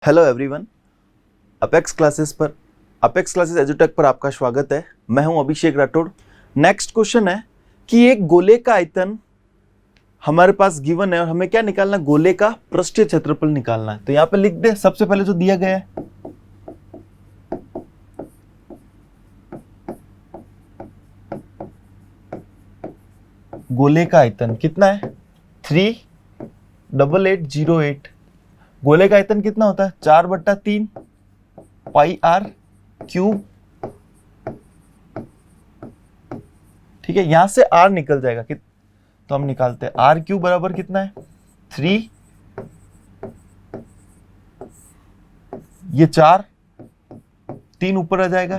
Hello everyone, apex classes एजुटेक पर आपका स्वागत है। मैं हूं अभिषेक राठौड़। नेक्स्ट क्वेश्चन है कि एक गोले का आयतन हमारे पास गिवन है और हमें क्या निकालना है, गोले का पृष्ठीय क्षेत्रफल निकालना है। तो यहां पे लिख दे, सबसे पहले जो दिया गया है गोले का आयतन कितना है 38808। गोले का आयतन कितना होता है 4/3 पाई आर क्यूब। ठीक है, यहां से आर निकल जाएगा तो हम निकालते हैं आर क्यूब बराबर कितना है 3, ये 4, 3 ऊपर आ जाएगा,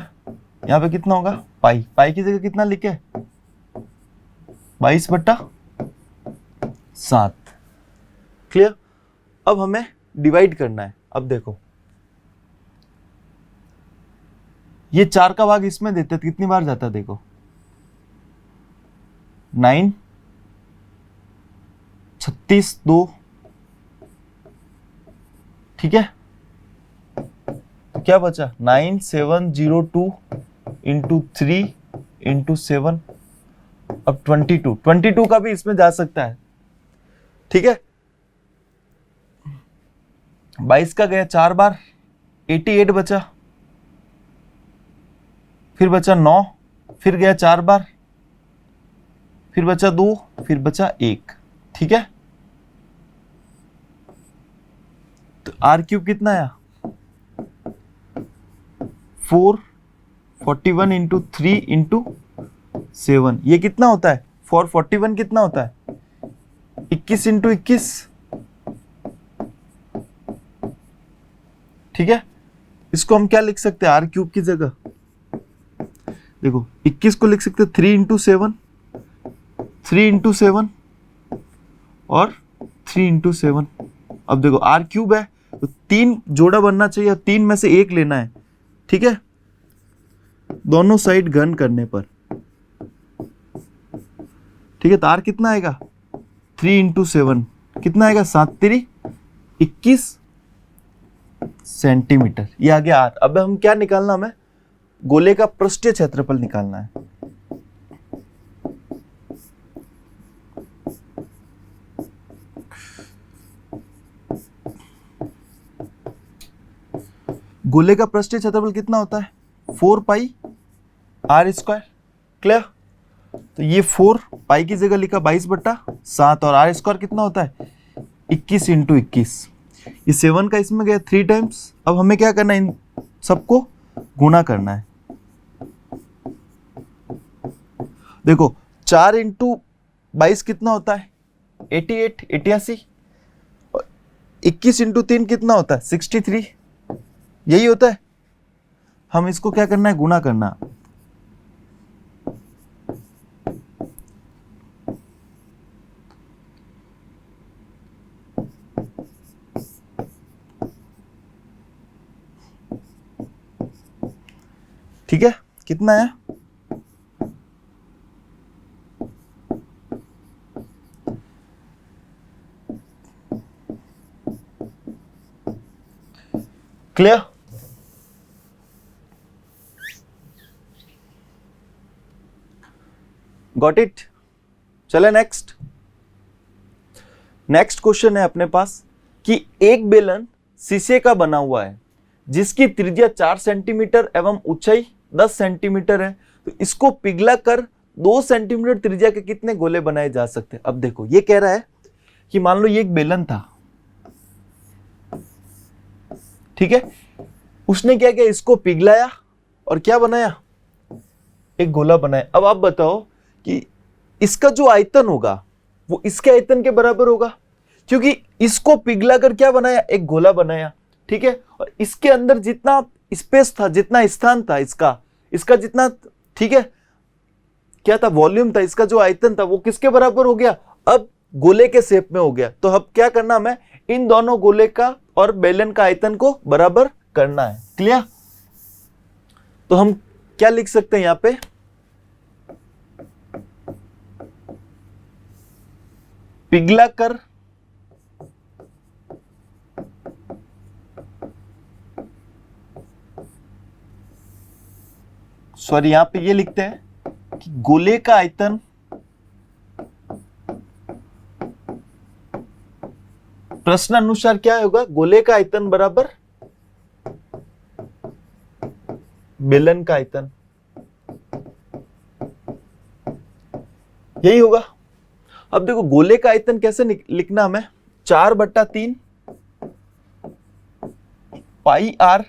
यहां पे कितना होगा पाई। पाई की जगह कितना लिखे 22/7। क्लियर। अब हमें डिवाइड करना है। अब देखो, ये 4 का भाग इसमें देते तो कितनी बार जाता है, देखो 9, 36, 2। ठीक है, तो क्या बचा 9702 इंटू 3 इंटू 7। अब 22 का भी इसमें जा सकता है। ठीक है, 22 का गया 4 बार, 88 बचा, फिर बचा 9, फिर गया 4 बार, फिर बचा 2, फिर बचा 1। ठीक है, तो आर क्यूब कितना आया 441 इंटू 3 इंटू 7। ये कितना होता है 441 कितना होता है 21 इंटू 21। ठीक है, इसको हम क्या लिख सकते हैं आर क्यूब की जगह, देखो 21 को लिख सकते हैं 3 इंटू 7, 3 इंटू 7 और 3 इंटू 7। अब देखो आर क्यूब है तो 3 जोड़ा बनना चाहिए, 3 में से 1 लेना है। ठीक है, दोनों साइड घन करने पर। ठीक है, तो आर कितना आएगा 3 इंटू 7 कितना आएगा 7×3 21 सेंटीमीटर। ये आ गया आर। अब हम क्या निकालना, हमें गोले का पृष्ठीय क्षेत्रफल निकालना है। गोले का पृष्ठीय क्षेत्रफल कितना होता है 4 पाई आर स्क्वायर। क्लियर। तो ये 4 पाई की जगह लिखा 22/7 और आर स्क्वायर कितना होता है 21 इंटू 21। ये 7 का इसमें गया 3 टाइम्स। अब हमें क्या करना है, इन सबको गुणा करना है। देखो 4 इंटू 22 कितना होता है 88 और 21 इंटू 3 कितना होता है 63। यही होता है। हम इसको क्या करना है गुणा करना। ठीक है, कितना है क्लियर। Got it. चले नेक्स्ट क्वेश्चन है अपने पास कि एक बेलन शीशे का बना हुआ है जिसकी त्रिज्या 4 सेंटीमीटर एवं ऊंचाई 10 सेंटीमीटर है, तो इसको पिघला कर 2 सेंटीमीटर त्रिज्या के कितने गोले बनाए जा सकते हैं। अब देखो ये कह रहा है कि मान लो ये एक बेलन था। ठीक है, उसने क्या किया, इसको पिघलाया और क्या बनाया, एक गोला बनाया। अब आप बताओ कि इसका जो आयतन होगा वो इसके आयतन के बराबर होगा, क्योंकि इसको पिघलाकर क्या बनाया, एक गोला बनाया। ठीक है, और इसके अंदर जितना स्पेस था, जितना स्थान था इसका जितना, ठीक है, क्या था वॉल्यूम था, इसका जो आयतन था वो किसके बराबर हो गया, अब गोले के शेप में हो गया। तो अब क्या करना, हमें इन दोनों गोले का और बेलन का आयतन को बराबर करना है। क्लियर। तो हम क्या लिख सकते हैं यहां पे, पिघला कर सॉरी यहां पे ये लिखते हैं कि गोले का आयतन प्रश्न अनुसार क्या होगा, गोले का आयतन बराबर बेलन का आयतन, यही होगा। अब देखो गोले का आयतन कैसे लिखना हमें, 4/3 पाई आर,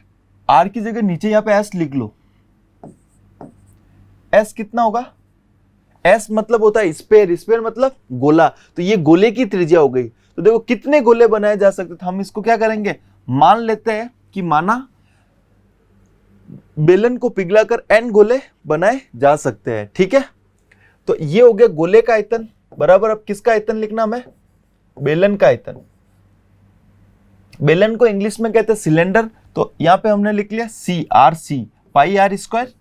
आर की जगह नीचे यहां पे एस लिख लो। एस कितना होगा, एस मतलब होता है स्पेयर, स्पेयर मतलब गोला, तो ये गोले की त्रिज्या हो गई। तो देखो कितने गोले बनाए जा सकते, तो हम इसको क्या करेंगे, मान लेते हैं कि माना बेलन को पिघलाकर एन गोले बनाए जा सकते हैं, ठीक है। तो ये हो गया गोले का आयतन बराबर, अब किसका आयतन लिखना हमें, बेलन का आयतन। बेलन को इंग्लिश में कहते हैं सिलेंडर, तो यहां पे हमने लिख लिया C, R C pi R square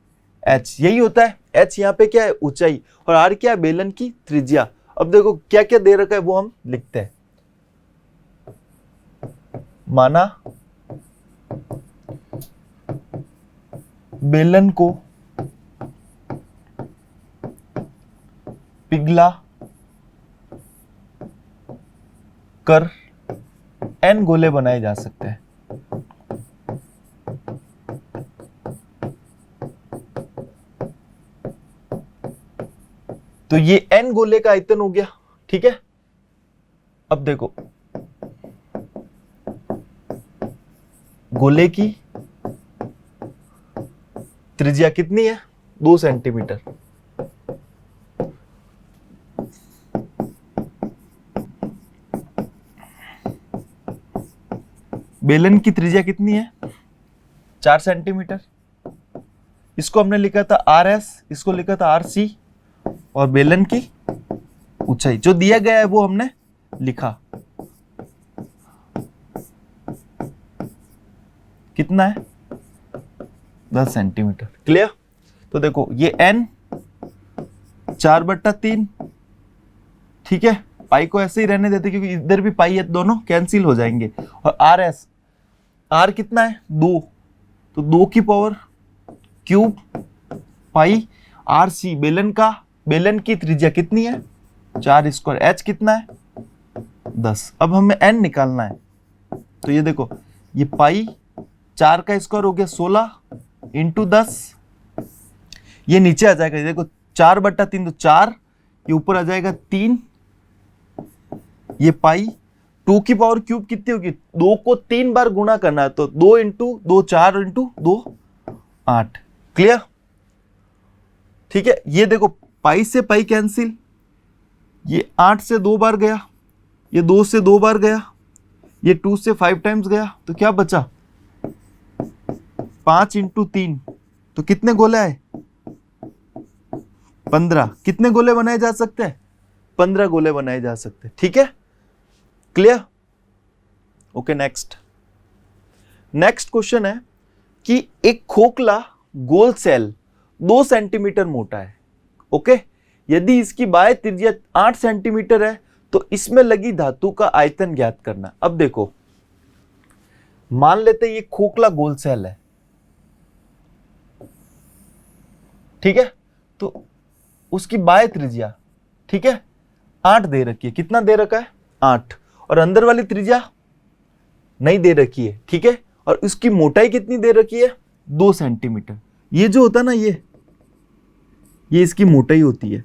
H, यही होता है। एच यहाँ पे क्या है, ऊंचाई, और आर क्या है, बेलन की त्रिज्या। अब देखो क्या क्या दे रखा है वो हम लिखते हैं। माना बेलन को पिघला कर एन गोले बनाए जा सकते हैं। तो ये एन गोले का आयतन हो गया, ठीक है। अब देखो गोले की त्रिज्या कितनी है, 2 सेंटीमीटर। बेलन की त्रिज्या कितनी है, 4 सेंटीमीटर। इसको हमने लिखा था आर एस, इसको लिखा था आर सी, और बेलन की ऊंचाई जो दिया गया है वो हमने लिखा, कितना है, 10 सेंटीमीटर। क्लियर। तो देखो ये n 4/3, ठीक है, पाई को ऐसे ही रहने देते क्योंकि इधर भी पाई है, दोनों कैंसिल हो जाएंगे। और आर एस, आर कितना है, 2, तो 2 की power cube pi R C, बेलन की त्रिज्या कितनी है, 4 स्क्वायर, एच कितना है, 10। अब हमें एन निकालना है, तो ये देखो ये पाई 4 का स्क्वायर हो गया 16 इंटू 10, ये नीचे आ जाएगा, देखो 4/3 तो 4, ये ऊपर आ जाएगा 3, ये पाई 2 की पावर क्यूब कितनी होगी, 2 को 3 बार गुणा करना है, तो 2 इंटू 2 4 इंटू 2 8। क्लियर, ठीक है। ये देखो पाई से पाई कैंसिल, ये 8 से 2 बार गया, ये 2 से 2 बार गया, ये 2 से 5 टाइम्स गया, तो क्या बचा, 5 इंटू 3, तो कितने गोले आए, 15। कितने गोले बनाए जा सकते हैं, 15 गोले बनाए जा सकते हैं, ठीक है। Clear, okay. नेक्स्ट क्वेश्चन है कि एक खोखला गोल सेल 2 सेंटीमीटर मोटा है, ओके। यदि इसकी बाह्य त्रिज्या 8 सेंटीमीटर है तो इसमें लगी धातु का आयतन ज्ञात करना। अब देखो मान लेते ये खोखला गोल सेल है, ठीक है, तो उसकी बाह्य त्रिज्या, ठीक है, 8 दे रखी है। कितना दे रखा है, 8, और अंदर वाली त्रिज्या नहीं दे रखी है, ठीक है, और उसकी मोटाई कितनी दे रखी है, 2 सेंटीमीटर। ये जो होता है ना, ये इसकी मोटाई होती है,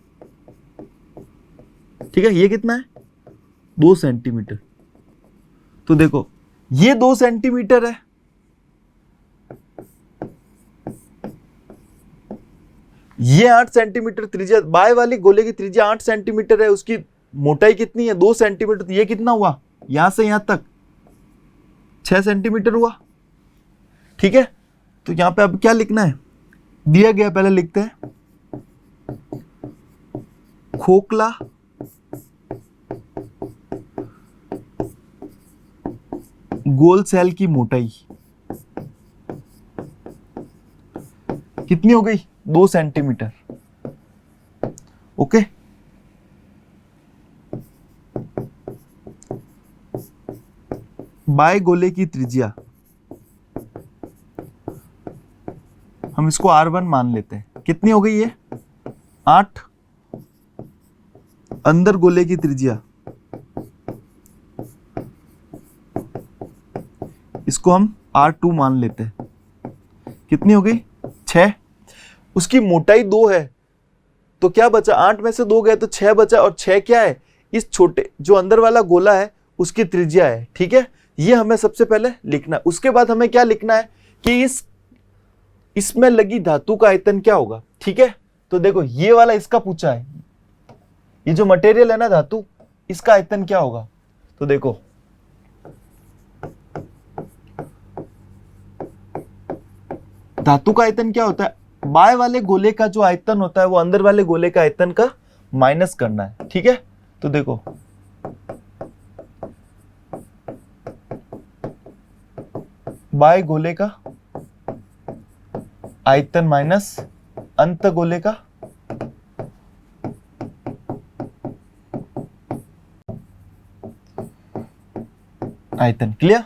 ठीक है। ये कितना है, 2 सेंटीमीटर। तो देखो ये 2 सेंटीमीटर है, ये 8 सेंटीमीटर त्रिज्या, बाएं वाली गोले की त्रिज्या 8 सेंटीमीटर है, उसकी मोटाई कितनी है, 2 सेंटीमीटर। तो ये कितना हुआ, यहां से यहां तक 6 सेंटीमीटर हुआ, ठीक है। तो यहां पे अब क्या लिखना है, दिया गया पहले लिखते हैं, खोखला गोल सेल की मोटाई कितनी हो गई, 2 सेंटीमीटर, ओके। बाएं गोले की त्रिज्या हम इसको R1 मान लेते हैं। कितनी हो गई ये? 8। अंदर गोले की त्रिज्या, इसको हम R2 मान लेते हैं। कितनी हो गई? 6। उसकी मोटाई 2 है, तो क्या बचा? 8 में से 2 गए तो 6 बचा, और 6 क्या है? इस छोटे जो अंदर वाला गोला है उसकी त्रिज्या है। ठीक है, ये हमें सबसे पहले लिखना है। उसके बाद हमें क्या लिखना है कि इसमें लगी धातु का आयतन क्या होगा। ठीक है, तो देखो ये वाला इसका पूछा है, ये जो मटेरियल है ना धातु, इसका आयतन क्या होगा। तो देखो धातु का आयतन क्या होता है? बाएं वाले गोले का जो आयतन होता है वो अंदर वाले गोले का आयतन का माइनस करना है। ठीक है, तो देखो बाएं गोले का आयतन माइनस अंत गोले का आयतन। क्लियर?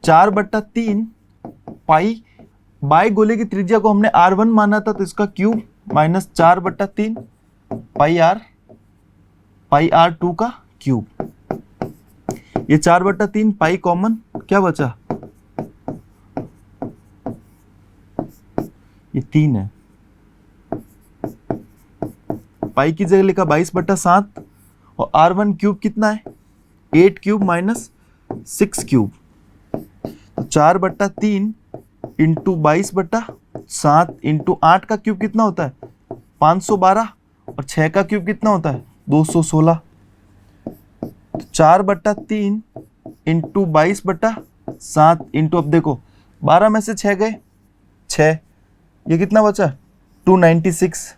4/3 पाई, बाएं गोले की त्रिज्या को हमने R1 माना था, तो इसका क्यूब माइनस 4/3 पाई R2 का क्यूब। ये 4/3 पाई कॉमन, क्या बचा? ये 3 है। पाई की जगह लिखा 22/7, और R1 क्यूब कितना है? 8 क्यूब माइनस 6 क्यूब। तो 4/3 इंटू 22/7 इंटू 8 का क्यूब कितना होता है? 512, और 6 का क्यूब कितना होता है? 216। तो 4/3 इंटू 22/7 इंटू, अब देखो 12 में से 6 गए 6, ये कितना बचा? 296।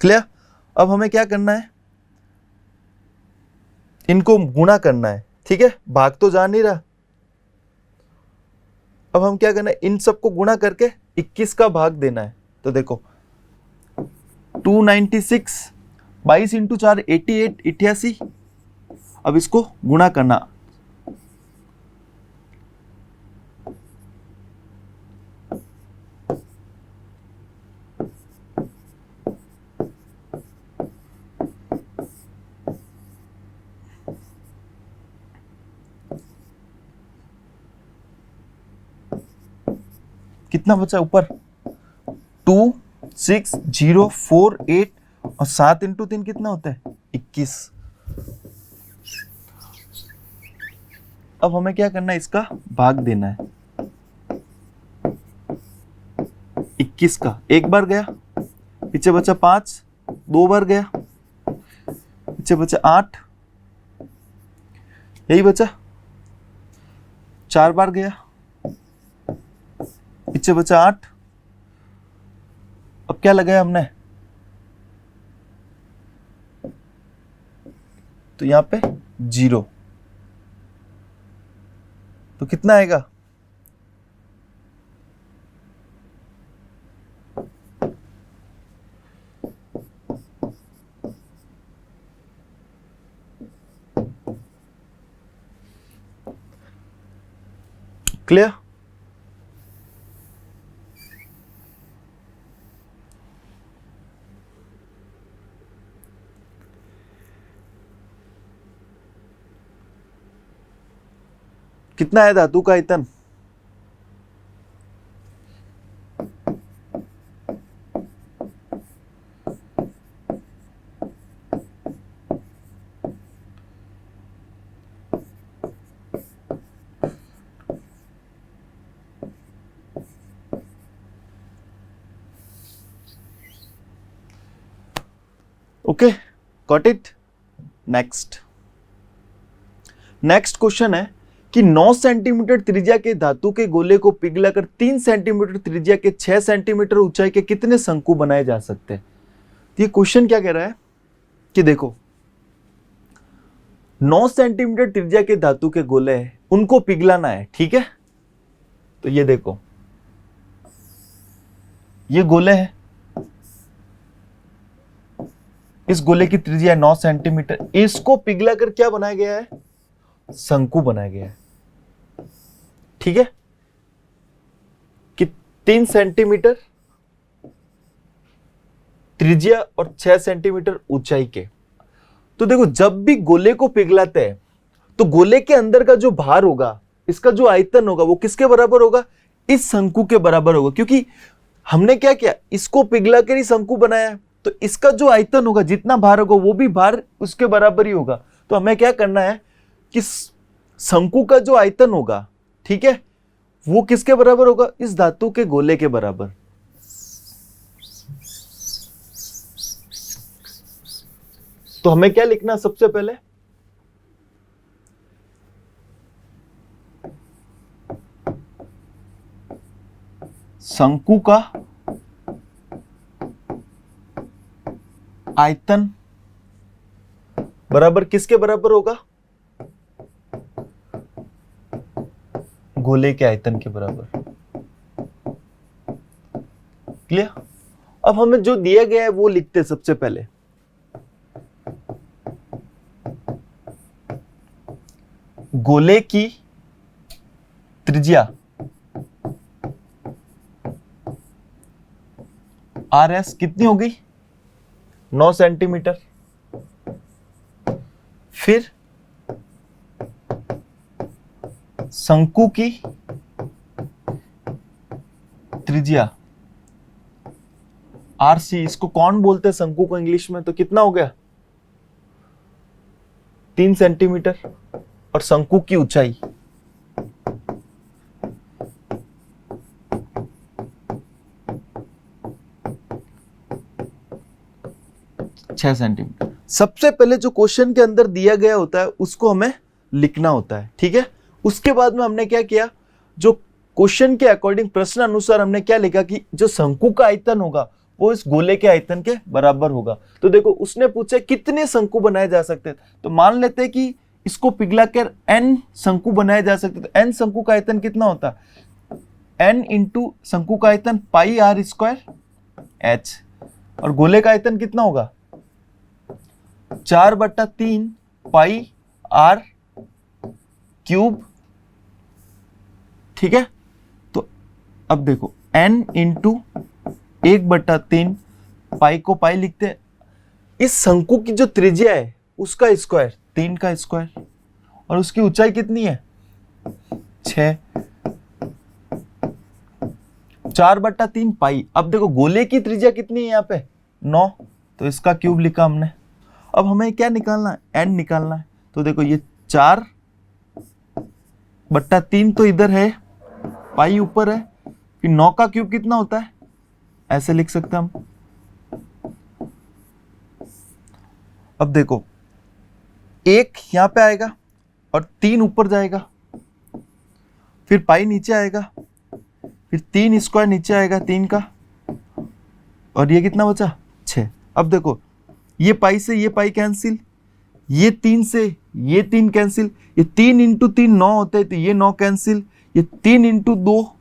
क्लियर? अब हमें क्या करना है? इनको गुणा करना है। ठीक है, भाग तो जा नहीं रहा। अब हम क्या करना है? इन सबको गुणा करके 21 का भाग देना है। तो देखो 296, 22 इंटू 4 88, 88। अब इसको गुणा करना, कितना बचा ऊपर? 26048, और 7 इंटू 3 कितना होता है? 21। अब हमें क्या करना है? इसका भाग देना है 21 का। एक बार गया, पीछे बचा 5, 2 बार गया, पीछे बचा 8, यही बचा। 4 बार गया, पीछे बचा 8। अब क्या लगाया हमने? तो यहां पे 0, तो कितना आएगा? क्लियर? कितना है धातु का आयतन? Okay, got it. Next question है कि 9 सेंटीमीटर त्रिज्या के धातु के गोले को पिघलाकर 3 सेंटीमीटर त्रिज्या के 6 सेंटीमीटर ऊंचाई के कितने शंकु बनाए जा सकते हैं। तो ये क्वेश्चन क्या कह रहा है कि देखो 9 सेंटीमीटर त्रिज्या के धातु के गोले हैं, उनको पिघलाना है। ठीक है, तो ये देखो ये गोले हैं, इस गोले की त्रिज्या 9 सेंटीमीटर, इसको पिघलाकर क्या बनाया गया है? शंकु बनाया गया है। ठीक है, 3 सेंटीमीटर त्रिज्या और 6 सेंटीमीटर ऊंचाई के। तो देखो, जब भी गोले को पिघलाते हैं तो गोले के अंदर का जो भार होगा, इसका जो आयतन होगा, वो किसके बराबर होगा? इस शंकु के बराबर होगा, क्योंकि हमने क्या किया, इसको पिघला कर ही शंकु बनाया है। तो इसका जो आयतन होगा, जितना भार होगा, वो भी भार उसके बराबर ही होगा। तो हमें क्या करना है कि शंकु का जो आयतन होगा, ठीक है, वो किसके बराबर होगा? इस धातु के गोले के बराबर। तो हमें क्या लिखना सबसे पहले? शंकु का आयतन बराबर किसके बराबर होगा? गोले के आयतन के बराबर। क्लियर? अब हमें जो दिया गया है वो लिखते हैं सबसे पहले। गोले की त्रिज्या RS कितनी हो गई? 9 सेंटीमीटर। फिर शंकु की त्रिज्या RC, इसको कौन बोलते हैं शंकु को इंग्लिश में? तो कितना हो गया? 3 सेंटीमीटर। और शंकु की ऊंचाई 6 सेंटीमीटर। सबसे पहले जो क्वेश्चन के अंदर दिया गया होता है उसको हमें लिखना होता है, ठीक है। उसके बाद में हमने क्या किया, जो क्वेश्चन के अकॉर्डिंग, प्रश्न अनुसार हमने क्या लिखा कि जो शंकु का आयतन होगा वो इस गोले के आयतन के बराबर होगा। तो देखो, उसने पूछा कितने शंकु बनाए जा सकते हैं, तो मान लेते हैं कि इसको पिघलाकर n शंकु बनाए जा सकते हैं। तो n शंकु का आयतन कितना होता है? n इंटू शंकु का आयतन पाई r स्क्वायर h, और गोले का आयतन कितना होगा? 4/3 पाई r क्यूब, ठीक है। तो अब देखो, n इंटू 1/3 पाई को पाई लिखते हैं। इस शंकु की जो त्रिज्या है उसका स्क्वायर, 3 का स्क्वायर, और उसकी ऊंचाई कितनी है? 6। 4/3 पाई। अब देखो, गोले की त्रिज्या कितनी है यहाँ पे? 9, तो इसका क्यूब लिखा हमने। अब हमें क्या निकालना है? n निकालना है। तो देखो, ये 4/3 तो इधर है, पाई ऊपर है, फिर 9 का क्यूब कितना होता है? ऐसे लिख सकते हैं हम। अब देखो, 1 यहां पे आएगा और 3 ऊपर जाएगा, फिर पाई नीचे आएगा, फिर 3 स्क्वायर नीचे आएगा 3 का, और ये कितना बचा? 6। अब देखो, ये पाई से ये पाई कैंसिल, ये 3 से ये 3 कैंसिल, ये 3 इंटू 3 9 होते हैं, तो ये 9 कैंसिल, ये 3 इंटू 2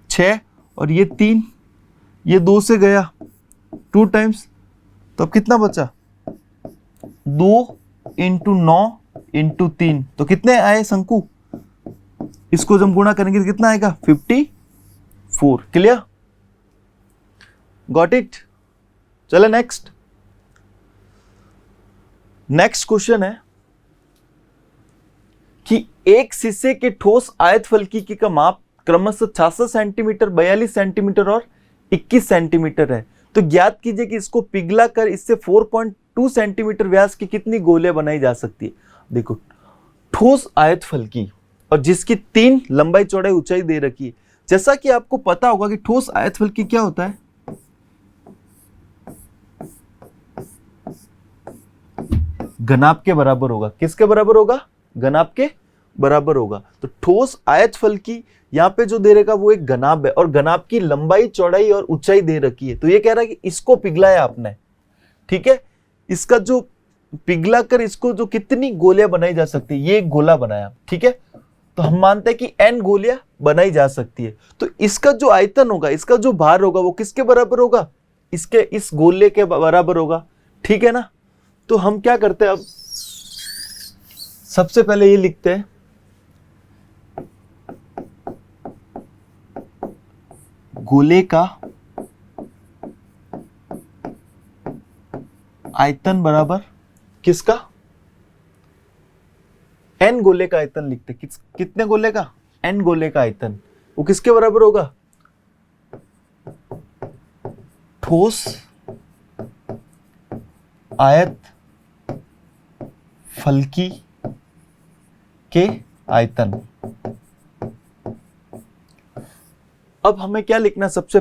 6, और ये 3, ये 2 से गया 2 टाइम्स, तो अब कितना बचा? 2 इंटू 9 इंटू 3, तो कितने आए शंकु? इसको जब गुणा करेंगे तो कितना आएगा? 54। क्लियर? Got it? चले नेक्स्ट। नेक्स्ट क्वेश्चन है कि एक शीशे के ठोस आयतफलकी का माप क्रमशः 66 सेंटीमीटर, 42 सेंटीमीटर और 21 सेंटीमीटर है। तो ज्ञात कीजिए कि इसको पिघला कर इससे 4.2 सेंटीमीटर व्यास की कितनी गोलियां बनाई जा सकती है। देखो, ठोस आयतफलकी और जिसकी 3 लंबाई चौड़ाई ऊंचाई दे रखी है। जैसा कि आपको पता होगा कि ठोस आयतफलकी क्या होता है, घनाभ के बराबर होगा। किसके बराबर होगा? घनाभ के बराबर होगा। तो ठोस आयतफलकी यहां पे जो दे रखा वो एक घनाभ है, और घनाभ की लंबाई चौड़ाई और ऊंचाई दे रखी है। तो ये कह रहा है कि इसको पिघलाया आपने, ठीक है। इसका जो पिघला कर इसको जो कितनी गोलियां बनाई जा सकती है, ये एक गोला बनाया, ठीक है। तो हम मानते हैं कि n गोलियां बनाई जा सकती है। तो इसका जो आयतन होगा, इसका जो भार होगा, वो किसके बराबर होगा? इसके, इस गोले के बराबर होगा, ठीक है ना। तो हम क्या करते हैं, अब सबसे पहले ये लिखते हैं, गोले का आयतन बराबर किसका? n गोले का आयतन लिखते। कितने गोले का? n गोले का आयतन। वो किसके बराबर होगा? ठोस आयत फलकी के आयतन। अब हमें क्या लिखना है? सबसे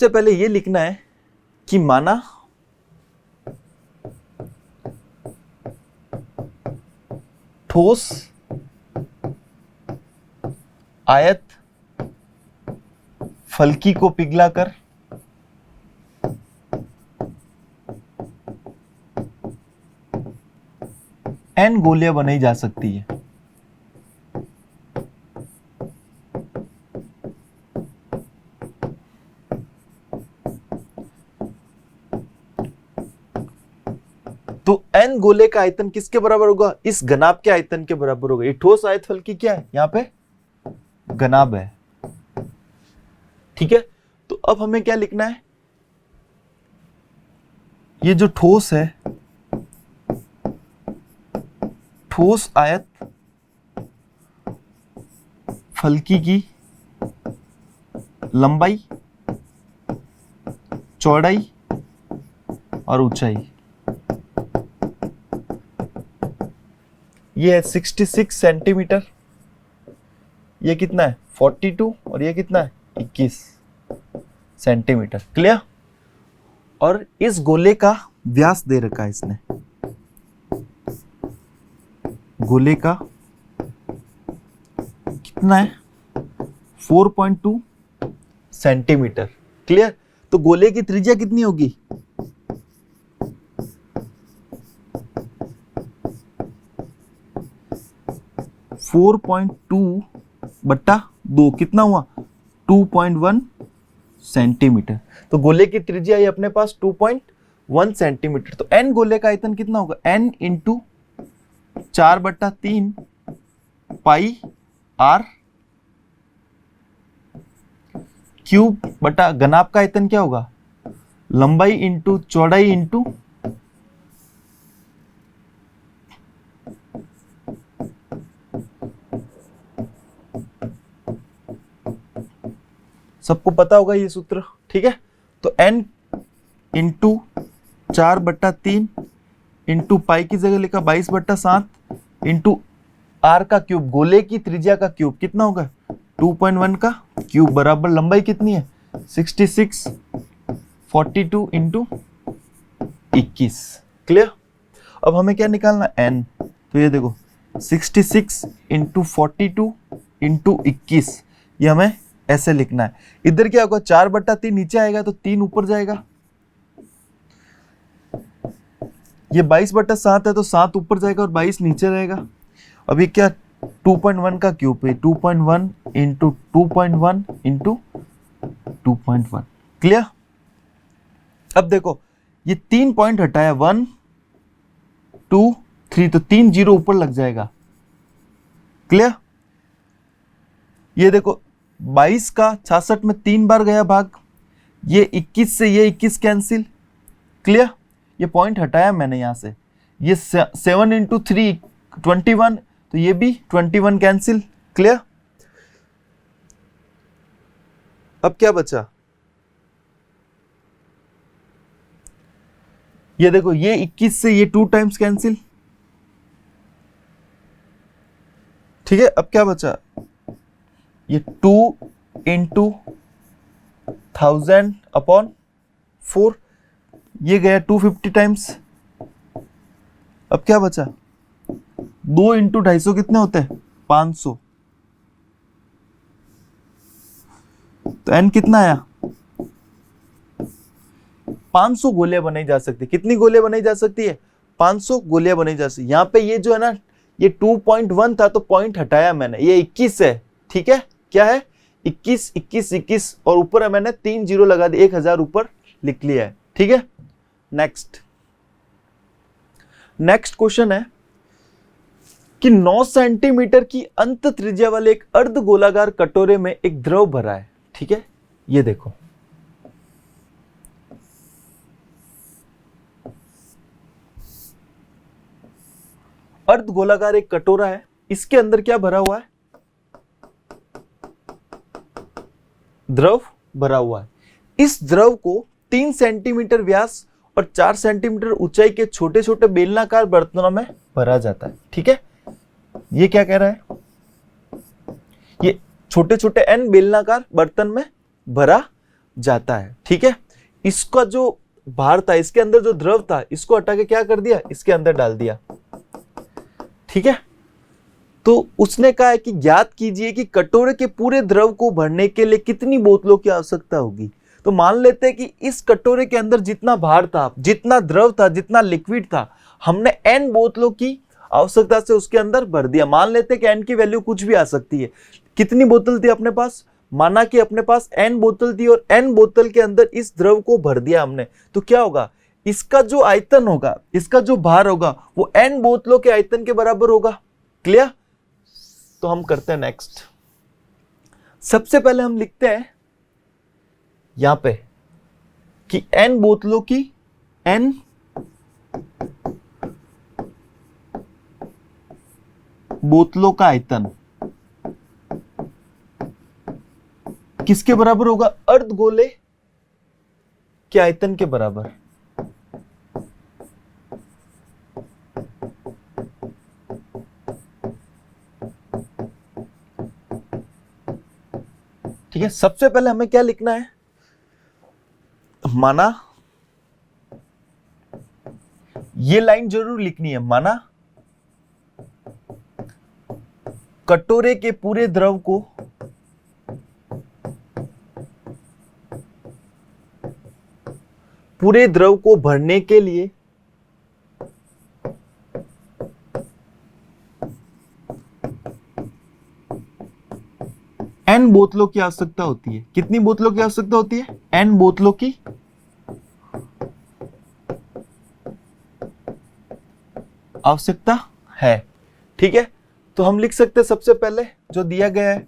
पहले ये लिखना है कि माना ठोस आयत फलकी को पिघलाकर n गोलियां बनाई जा सकती है। तो n गोले का आयतन किसके बराबर होगा? इस घनाभ के आयतन के बराबर होगा। ये ठोस आयत फलकी क्या है? यहां पे घनाभ है। ठीक है, तो अब हमें क्या लिखना है? ये जो ठोस है, ठोस आयत फलकी की लंबाई, चौड़ाई और ऊंचाई, ये है 66 सेंटीमीटर। ये कितना है? 42। और ये कितना है? 21 सेंटीमीटर। क्लियर? और इस गोले का व्यास दे रखा है इसने। गोले का कितना है? 4.2 सेंटीमीटर। क्लियर? तो गोले की त्रिज्या कितनी होगी? 4.2 बट्टा 2 कितना हुआ? 2.1 सेंटीमीटर। तो गोले की त्रिज्या है अपने पास 2.1 सेंटीमीटर। तो n गोले का आयतन कितना होगा? n इंटू 4/3 पाई r क्यूब बटा घनाभ का आयतन क्या होगा? लंबाई इंटू चौड़ाई इंटू सबको पता होगा ये सूत्र। ठीक है, तो n इंटू 4/3 इंटू पाई की जगह लिखा 22/7 इंटू r का क्यूब, गोले की त्रिज्या का क्यूब कितना होगा? 2.1 का क्यूब बराबर लंबाई कितनी है? 66, 42 इंटू 21। क्लियर? अब हमें क्या निकालना? n। तो ये देखो 66 इंटू 42 इंटू 21, ये हमें ऐसे लिखना है। इधर क्या होगा? 4/3 नीचे आएगा तो 3 ऊपर जाएगा। ये 22/7 है तो 7 ऊपर जाएगा और 22 नीचे रहेगा। अभी क्या? 2.1 का क्यूब है, 2.1 इंटू 2.1 इंटू 2.1। क्लियर? अब देखो ये 3 पॉइंट हटाया, 1 2 3, तो 3 जीरो ऊपर लग जाएगा। क्लियर? ये देखो 22 का 66 में 3 बार गया भाग, ये 21 से ये 21 कैंसिल। क्लियर? ये पॉइंट हटाया मैंने यहां से। ये 7 इंटू 3 21, तो ये भी 21 कैंसिल। क्लियर? अब क्या बचा? ये देखो ये 21 से ये 2 टाइम्स कैंसिल। ठीक है, अब क्या बचा? ये 2 इंटू 1000/4, ये गया 250 टाइम्स। अब क्या बचा? 2 इंटू 250 कितने होते हैं? 500। तो n कितना आया? 500 गोलियां बनाई जा सकती है। कितनी गोलियां बनाई जा सकती है? 500 गोलियां बनाई जा सकती है। यहां पे ये जो है ना, ये 2.1 था तो पॉइंट हटाया मैंने, ये 21 है। ठीक है, क्या है? 21 21 21 और ऊपर है मैंने 3 जीरो लगा दिए, 1000 ऊपर लिख लिया है। ठीक है, नेक्स्ट क्वेश्चन है कि 9 सेंटीमीटर की अंत त्रिज्या वाले एक अर्ध गोलाकार कटोरे में एक द्रव भरा है। ठीक है, ये देखो, अर्ध गोलाकार एक कटोरा है, इसके अंदर क्या भरा हुआ है? द्रव भरा हुआ है। इस द्रव को 3 सेंटीमीटर व्यास और 4 सेंटीमीटर ऊंचाई के छोटे छोटे बेलनाकार बर्तनों में भरा जाता है। ठीक है, ये क्या कह रहा है? ये छोटे छोटे n बेलनाकार बर्तन में भरा जाता है। ठीक है, इसका जो भार था, इसके अंदर जो द्रव था, इसको हटा के क्या कर दिया? इसके अंदर डाल दिया। ठीक है, तो उसने कहा है कि ज्ञात कीजिए कि कटोरे के पूरे द्रव को भरने के लिए कितनी बोतलों की आवश्यकता होगी। तो मान लेते हैं कि इस कटोरे के अंदर जितना भार था, जितना द्रव था, जितना लिक्विड था, हमने n बोतलों की आवश्यकता से उसके अंदर भर दिया। मान लेते हैं कि n की वैल्यू कुछ भी आ सकती है। कितनी बोतल थी अपने पास? माना कि अपने पास n बोतल थी और n बोतल के अंदर इस द्रव को भर दिया हमने, तो क्या होगा? इसका जो आयतन होगा, इसका जो भार होगा, वो n बोतलों के आयतन के बराबर होगा। क्लियर? तो हम करते हैं नेक्स्ट। सबसे पहले हम लिखते हैं यहां पे कि n बोतलों की n बोतलों का आयतन किसके बराबर होगा? अर्धगोले के आयतन के बराबर। ठीक है, सबसे पहले हमें क्या लिखना है? माना, ये लाइन जरूर लिखनी है। माना कटोरे के पूरे द्रव को भरने के लिए n बोतलों की आवश्यकता होती है। कितनी बोतलों की आवश्यकता होती है? n बोतलों की आवश्यकता है। ठीक है, तो हम लिख सकते हैं सबसे पहले जो दिया गया है,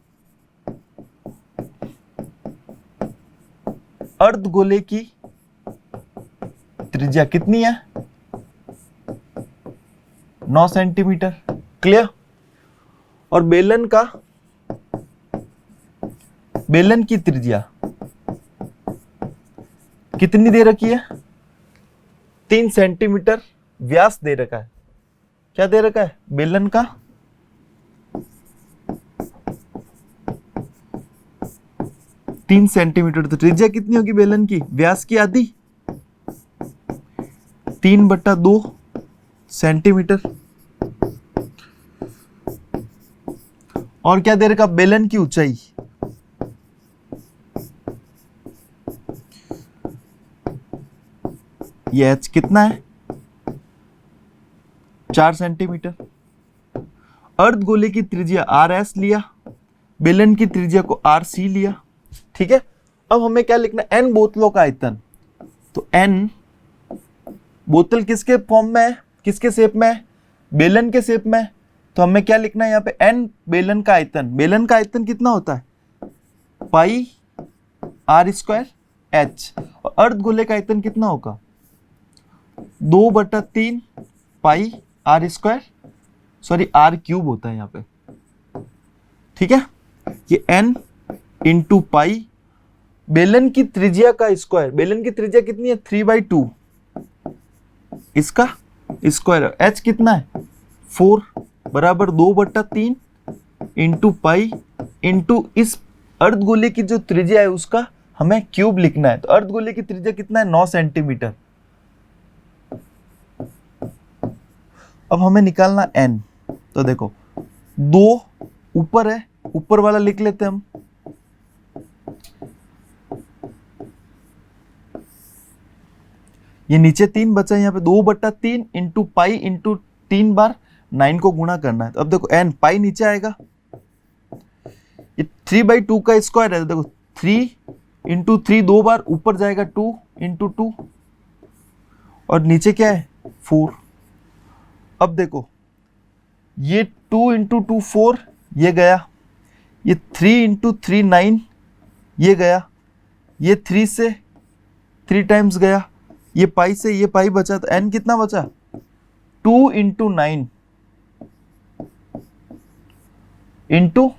अर्धगोले की त्रिज्या कितनी है? 9 सेंटीमीटर। क्लियर? और बेलन की त्रिज्या कितनी दे रखी है? 3 सेंटीमीटर व्यास दे रखा है। क्या दे रखा है? बेलन का 3 सेंटीमीटर। तो त्रिज्या कितनी होगी बेलन की? व्यास की आधी, 3/2 सेंटीमीटर। और क्या दे रखा? बेलन की ऊंचाई, ये h कितना है? 4 सेंटीमीटर। अर्धगोले की त्रिज्या RS लिया, बेलन की त्रिज्या को RC लिया। ठीक है, अब हमें क्या लिखना है? n बोतलों का आयतन। तो n बोतल किसके फॉर्म में है? किसके शेप में है? बेलन के शेप में है। तो हमें क्या लिखना है यहाँ पे? n बेलन का आयतन। बेलन का आयतन कितना होता है? पाई r² h। और अर्धगोले का आयतन कितना होगा? 2/3 पाई r², सॉरी r³ होता है यहाँ पे। ठीक है, ये n इंटू पाई, बेलन की त्रिज्या का स्क्वायर। बेलन की त्रिज्या कितनी है? 3/2, इसका स्क्वायर। h कितना है? 4 बराबर 2/3 इंटू पाई इंटू इस अर्धगोले की जो त्रिज्या है उसका हमें क्यूब लिखना है। तो अर्धगोले की त्रिज्या कितना है? 9 सेंटीमीटर। अब हमें निकालना n। तो देखो, 2 ऊपर है, ऊपर वाला लिख लेते हैं हम। ये नीचे 3 बचा है, यहाँ पे 2/3 इंटू पाई इंटू 3 बार 9 को गुणा करना है। तो अब देखो n, पाई नीचे आएगा, ये 3/2 का स्क्वायर है। देखो 3 इंटू 3 2 बार ऊपर जाएगा, 2 इंटू 2, और नीचे क्या है? 4। अब देखो ये 2 इंटू 2 4 ये गया, ये 3 इंटू 3 9 ये गया, ये 3 से 3 टाइम्स गया, ये पाई से ये पाई बचा, तो n कितना बचा 2 इंटू 9 इंटू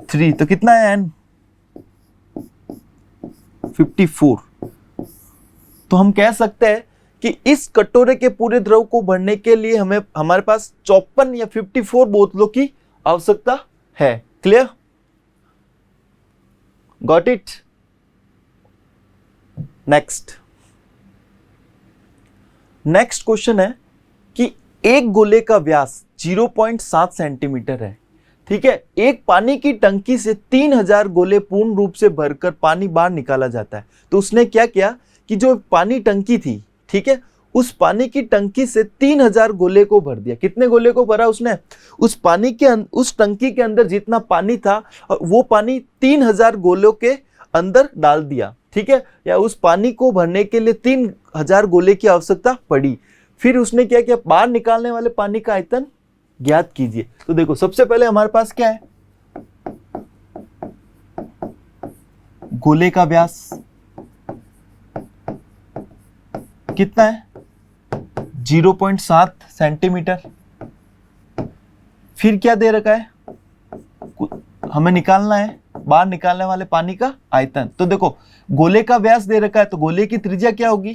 3, तो कितना है n 54। तो हम कह सकते हैं कि इस कटोरे के पूरे द्रव को भरने के लिए हमें हमारे पास 54 या 54 बोतलों की आवश्यकता है। Clear? Got it? Next question है कि एक गोले का व्यास 0.7 सेंटीमीटर है, ठीक है। एक पानी की टंकी से 3000 गोले पूर्ण रूप से भरकर पानी बाहर निकाला जाता है। तो उसने क्या किया कि जो पानी टंकी थी, ठीक है, उस पानी की टंकी से 3000 गोले को भर दिया। कितने गोले को भरा उसने? उस टंकी के अंदर जितना पानी था वो पानी 3000 गोलों के अंदर डाल दिया, ठीक है, या उस पानी को भरने के लिए 3000 गोले की आवश्यकता पड़ी। फिर उसने क्या किया, बाहर निकालने वाले पानी का आयतन ज्ञात कीजिए। तो देखो सबसे पहले हमारे पास क्या है, गोले का व्यास कितना है 0.7 सेंटीमीटर। फिर क्या दे रखा है, हमें निकालना है बाहर निकालने वाले पानी का आयतन। तो देखो गोले का व्यास दे रखा है, तो गोले की त्रिज्या क्या होगी,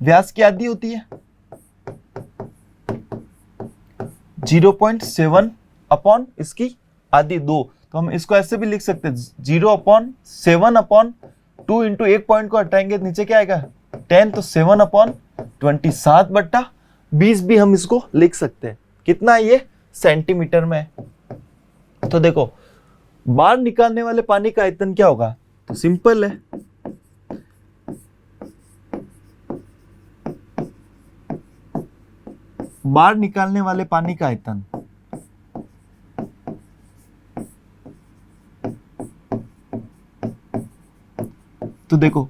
व्यास की आधी होती है 0.7 अपॉन इसकी आधी 2। तो हम इसको ऐसे भी लिख सकते हैं 0/7/2 इंटू एक पॉइंट को हटाएंगे नीचे क्या आएगा 10, तो 7/20 7/20 भी हम इसको लिख सकते हैं। कितना है ये सेंटीमीटर में। तो देखो बाहर निकालने वाले पानी का आयतन क्या होगा, तो सिंपल है, बाहर निकालने वाले पानी का आयतन तो देखो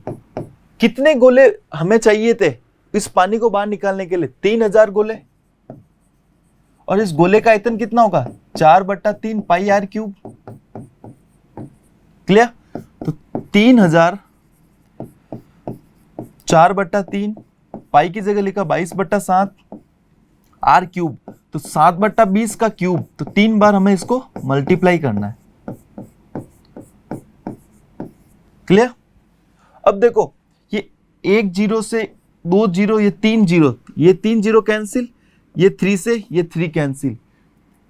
कितने गोले हमें चाहिए थे इस पानी को बाहर निकालने के लिए, 3000 गोले, और इस गोले का आयतन कितना होगा 4/3 पाई आर क्यूब। क्लियर? तो 3000 4/3 पाई की जगह लिखा 22/7 आर क्यूब, तो 7/20 का क्यूब, तो 3 बार हमें इसको मल्टीप्लाई करना है। क्लियर? अब देखो ये 1 0 से 2 0, ये 3 0, ये 3 0 कैंसिल, ये 3 से ये 3 कैंसिल,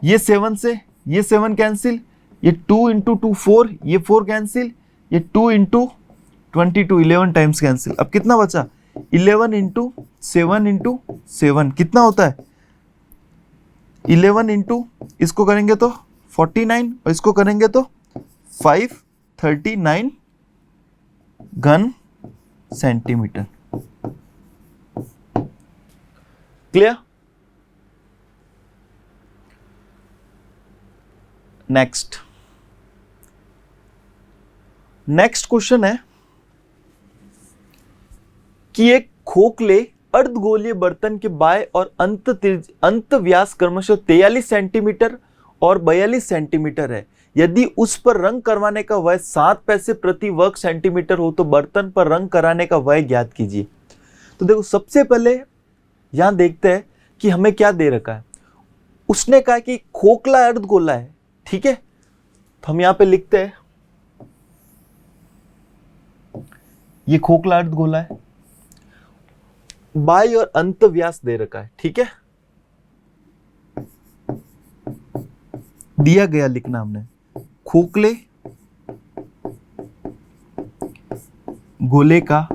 ये 7 से ये 7 कैंसिल, ये 2 इंटू 2 4, ये 4 कैंसिल, ये 2 इंटू 22 11 टाइम्स कैंसिल। अब कितना बचा 11 इंटू 7 इंटू 7 कितना होता है 11 इंटू इसको करेंगे तो 49 और इसको करेंगे तो 539 घन सेंटीमीटर। क्लियर? नेक्स्ट क्वेश्चन है कि एक खोखले अर्धगोलीय बर्तन के बाय और अंत व्यास क्रमशः 43 सेंटीमीटर और 42 सेंटीमीटर है। यदि उस पर रंग करवाने का व्यय 7 पैसे प्रति वर्ग सेंटीमीटर हो तो बर्तन पर रंग कराने का व्यय ज्ञात कीजिए। तो देखो सबसे पहले यहां देखते हैं कि हमें क्या दे रखा है। उसने कहा कि खोखला अर्धगोला है, ठीक है, तो हम यहां पे लिखते हैं ये खोखला अर्धगोला है, बाई और अंत व्यास दे रखा है, ठीक है, दिया गया लिखना हमने खोखले गोले का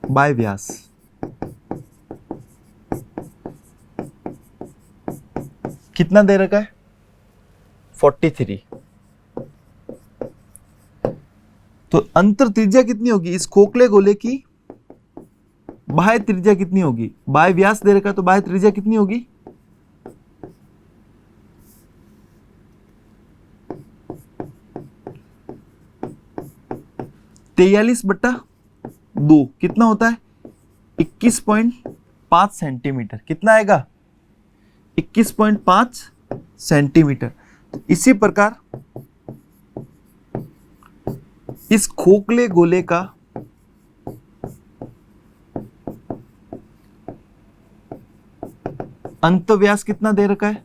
बाय व्यास कितना दे रखा है 43। तो अंतर त्रिज्या कितनी होगी इस खोखले गोले की, बाह्य त्रिज्या कितनी होगी, बाह्य व्यास दे रखा है तो बाह्य त्रिज्या कितनी होगी 43/2 कितना होता है 21.5 21.5 सेंटीमीटर। कितना आएगा? 21.5 सेंटीमीटर। तो इसी प्रकार इस खोखले गोले का अंतव्यास कितना दे रखा है?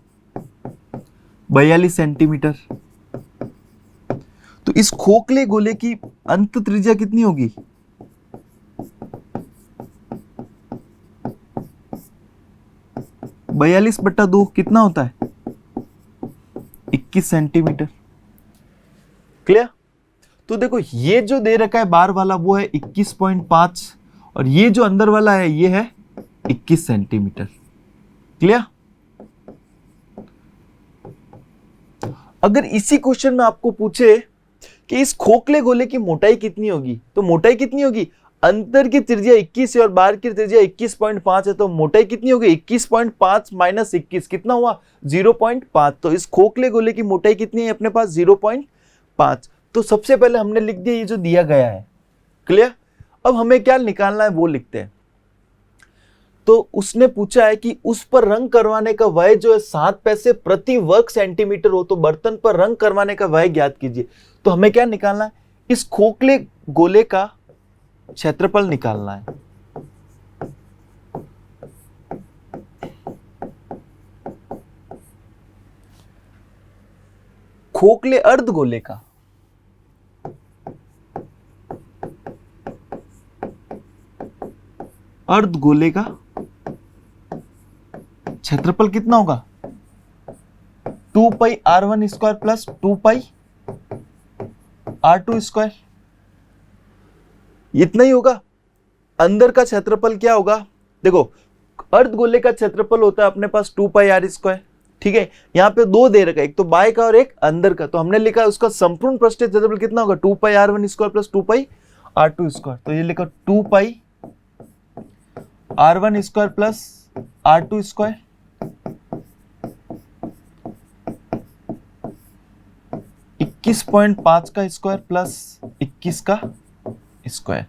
42 सेंटीमीटर। तो इस खोखले गोले की अंत त्रिज्या कितनी होगी? 42/2 कितना होता है? 21 सेंटीमीटर। क्लियर? तो देखो ये जो दे रखा है बाहर वाला वो है 21.5 और ये जो अंदर वाला है ये है 21 सेंटीमीटर। क्लियर? अगर इसी क्वेश्चन में आपको पूछे कि इस खोखले गोले की मोटाई कितनी होगी, तो मोटाई कितनी होगी? अंदर की त्रिज्या 21 है और बाहर की त्रिज्या 21.5 है, तो मोटाई कितनी होगी? 21.5 माइनस 21 कितना हुआ? 0.5। तो इस खोखले गोले की मोटाई कितनी है अपने पास? 0.5। तो सबसे पहले हमने लिख दिया ये जो दिया गया है। क्लियर? अब हमें क्या निकालना है वो लिखते हैं। तो उसने पूछा है कि उस पर रंग करवाने का व्यय जो है 7 पैसे प्रति वर्ग सेंटीमीटर हो, तो बर्तन पर रंग करवाने का व्यय ज्ञात कीजिए। तो हमें क्या निकालना है? इस खोखले गोले का क्षेत्रफल निकालना है। खोखले अर्धगोले का क्षेत्रफल कितना होगा? 2πr1 square plus 2πr2 square, इतना ही होगा। अंदर का क्षेत्रफल क्या होगा? देखो अर्धगोले का क्षेत्रफल होता है अपने पास 2πr स्क्वायर। ठीक है, यहाँ पे दो दे रखा है, एक तो बाय का और एक अंदर का। तो हमने लिखा उसका संपूर्ण पृष्ठीय क्षेत्रफल कितना होगा? 2πr1 square plus 2πr2 square. तो ये लिखा 2πr1 square plus r2 square 21.5 का स्क्वायर प्लस 21 का स्क्वायर।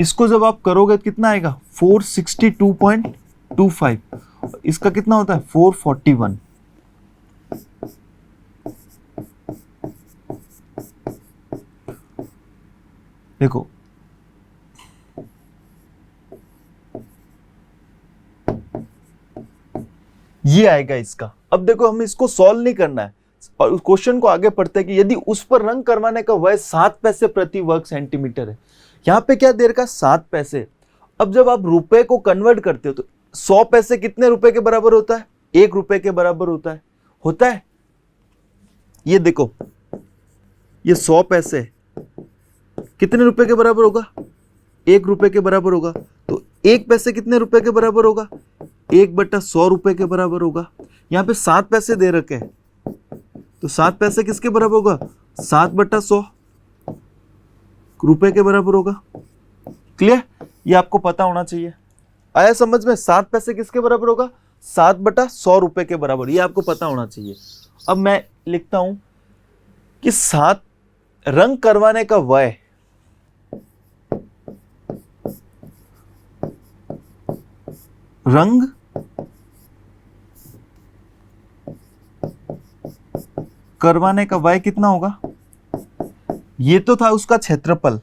इसको जब आप करोगे तो कितना आएगा? 462.25। इसका कितना होता है? 441। देखो ये आएगा इसका। अब देखो हमें इसको सॉल्व नहीं करना है और उस क्वेश्चन को आगे पढ़ते हैं कि यदि उस पर रंग करवाने का व्यय 7 पैसे प्रति वर्ग सेंटीमीटर है। यहां पे क्या दे रखा? 7 पैसे। अब जब आप रुपए को कन्वर्ट करते हो तो 100 पैसे कितने रुपए के बराबर होता है? 1 रुपए के बराबर होता है। ये देखो ये 100 पैसे कितने रुपए के बराबर होगा? 1 रुपए के बराबर होगा। तो 1 पैसे कितने रुपए के बराबर होगा? 1/100 रुपए के बराबर होगा। यहाँ पे 7 पैसे दे रखे हैं, तो 7 पैसे किसके बराबर होगा? 7/100 रुपए के बराबर होगा। क्लियर? ये आपको पता होना चाहिए। आया समझ में? 7 पैसे किसके बराबर होगा? 7/100 रुपए के बराबर। ये आपको पता होना चाहिए। अब मैं लिखता हूं कि 7 रंग करवाने का व्यय कितना होगा? ये तो था उसका क्षेत्रफल।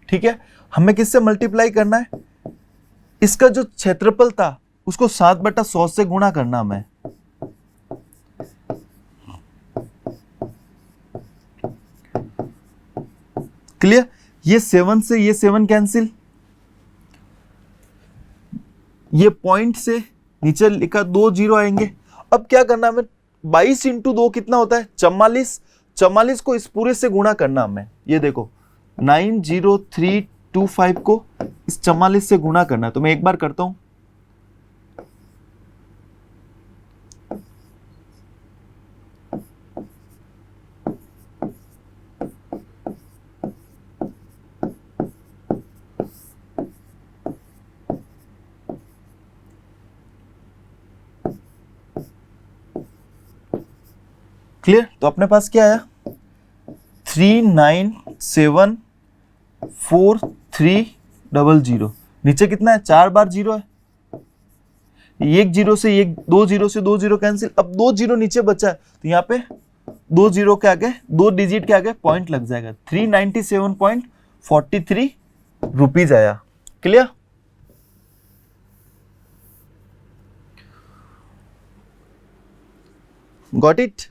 ठीक है, हमें किससे मल्टीप्लाई करना है? इसका जो क्षेत्रफल था उसको 7/100 से गुणा करना हमें। क्लियर? ये 7 से ये 7 कैंसिल, ये पॉइंट से नीचे लिखा 2 जीरो आएंगे। अब क्या करना हमें? 22 इंटू 2 कितना होता है? 44। 44 को इस पूरे से गुणा करना हमें। ये देखो 90325 को इस 44 से गुणा करना है। तो मैं एक बार करता हूं। क्लियर? तो अपने पास क्या आया? 3971 4300। नीचे कितना है, 4 बार 0 है, एक जीरो से एक, 2 जीरो से 2 जीरो कैंसिल, अब 2 जीरो नीचे बचा है तो यहाँ पे 2 जीरो के आगे, 2 डिजिट के आगे पॉइंट लग जाएगा। 397.43 रुपीज आया। क्लियर? Got it?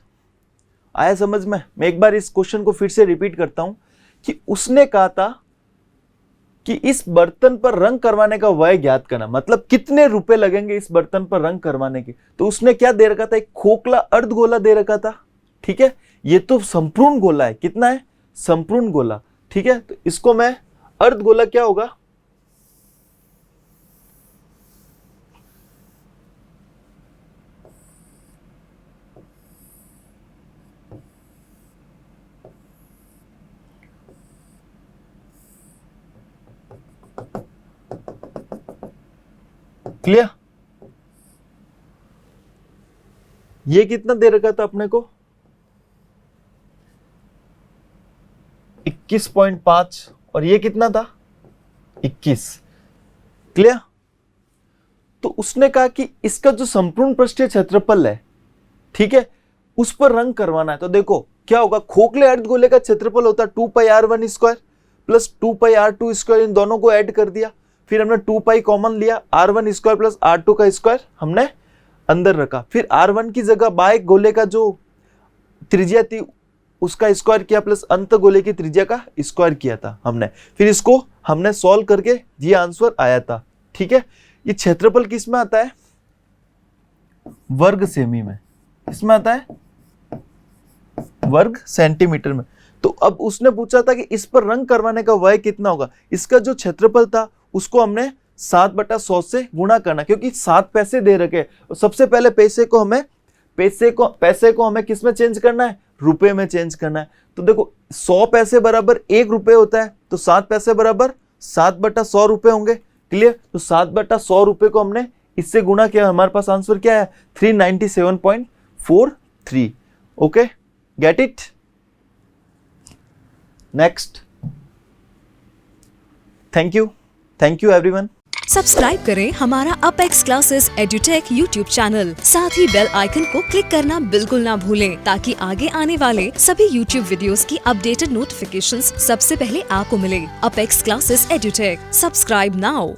आया समझ में? मैं एक बार इस क्वेश्चन को फिर से रिपीट करता हूं कि उसने कहा था कि इस बर्तन पर रंग करवाने का व्यय ज्ञात करना, मतलब कितने रुपए लगेंगे इस बर्तन पर रंग करवाने के। तो उसने क्या दे रखा था, एक खोखला अर्धगोला दे रखा था। ठीक है, ये तो संपूर्ण गोला है। कितना है? संपूर्ण गोला। ठीक है, तो इसको मैं अर्धगोला क्या होगा, क्लियर? ये कितना दे रखा था अपने को, 21.5, और ये कितना था, 21। क्लियर? तो उसने कहा कि इसका जो संपूर्ण पृष्ठीय क्षेत्रफल है, ठीक है, उस पर रंग करवाना है। तो देखो क्या होगा, खोखले अर्धगोले का क्षेत्रफल होता है 2πr1 square plus 2πr2 square, इन दोनों को ऐड कर दिया, फिर हमने 2π कॉमन लिया, r1 स्क्वायर प्लस r2 का स्क्वायर हमने अंदर रखा, फिर r1 की जगह बाह्य गोले का जो त्रिज्या थी उसका स्क्वायर किया प्लस अंत गोले की त्रिज्या का स्क्वायर किया था हमने, फिर इसको हमने सॉल्व करके ये आंसर आया था। ठीक है, ये क्षेत्रफल किस में आता है, वर्ग सेमी में। किसमें आता है, वर्ग सेंटीमीटर में। तो अब उसने पूछा था कि इस पर रंग करवाने का व्यय कितना होगा। इसका जो क्षेत्रफल था उसको हमने 7/100 से गुणा करना, क्योंकि 7 पैसे दे रखे। सबसे पहले पैसे को हमें किस में चेंज करना है, रुपए में चेंज करना है। तो देखो 100 पैसे बराबर 1 रुपए होता है, तो 7 पैसे बराबर 7/100 रुपए होंगे। क्लियर? तो 7/100 रुपए को हमने इससे गुणा किया, हमारे पास आंसर क्या है, 397.43। Okay, get it? Next. Thank you everyone. Subscribe करें हमारा apex classes edutech YouTube channel, साथ ही बेल आइकन को क्लिक करना बिल्कुल ना भूलें, ताकि आगे आने वाले सभी यूट्यूब वीडियोस की अपडेटेड नोटिफिकेशंस सबसे पहले आपको मिले। Apex classes edutech, subscribe now.